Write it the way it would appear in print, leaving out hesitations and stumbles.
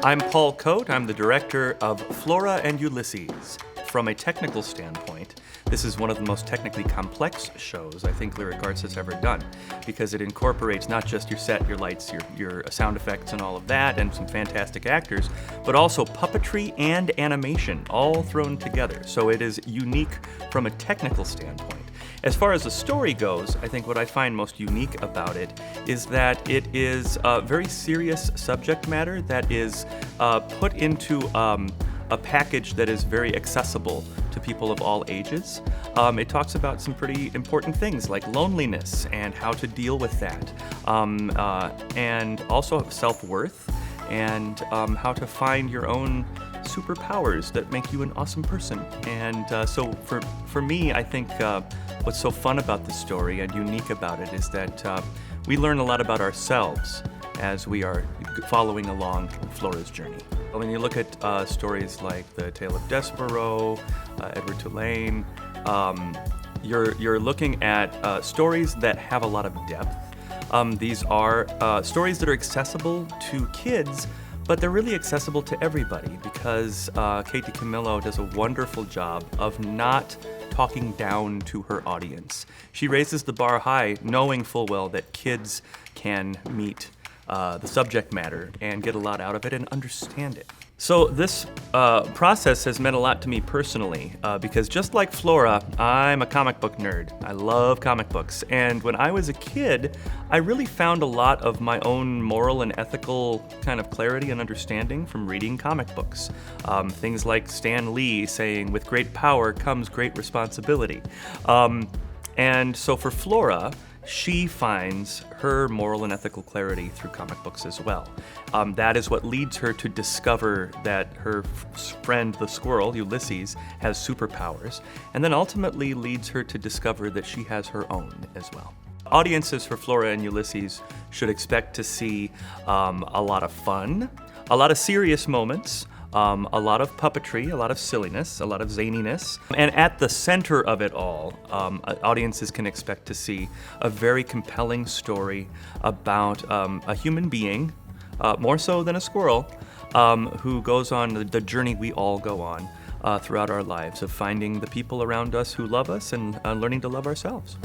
I'm Paul Coate. I'm the director of FLORA and Ulysses. From a technical standpoint, this is one of the most technically complex shows I think Lyric Arts has ever done, because it incorporates not just your set, your lights, your sound effects and all of that, and some fantastic actors, but also puppetry and animation all thrown together. So it is unique from a technical standpoint. As far as the story goes, I think what I find most unique about it is that it is a very serious subject matter that is put into a package that is very accessible to people of all ages. It talks about some pretty important things like loneliness and how to deal with that, and also self-worth and how to find your own superpowers that make you an awesome person. And so for me, I think what's so fun about the story and unique about it is that we learn a lot about ourselves as we are following along Flora's journey. When you look at stories like The Tale of Despereaux, Edward Tulane, you're looking at stories that have a lot of depth. These are stories that are accessible to kids, but they're really accessible to everybody because Kate DiCamillo does a wonderful job of not talking down to her audience. She raises the bar high, knowing full well that kids can meet the subject matter and get a lot out of it and understand it. So this process has meant a lot to me personally because just like Flora, I'm a comic book nerd. I love comic books, and when I was a kid, I really found a lot of my own moral and ethical kind of clarity and understanding from reading comic books. Things like Stan Lee saying, "With great power comes great responsibility." And so for Flora, she finds her moral and ethical clarity through comic books as well. That is what leads her to discover that her friend, the squirrel, Ulysses, has superpowers, and then ultimately leads her to discover that she has her own as well. Audiences for Flora and Ulysses should expect to see a lot of fun, a lot of serious moments, a lot of puppetry, a lot of silliness, a lot of zaniness. And at the center of it all, audiences can expect to see a very compelling story about a human being, more so than a squirrel, who goes on the journey we all go on throughout our lives of finding the people around us who love us and learning to love ourselves.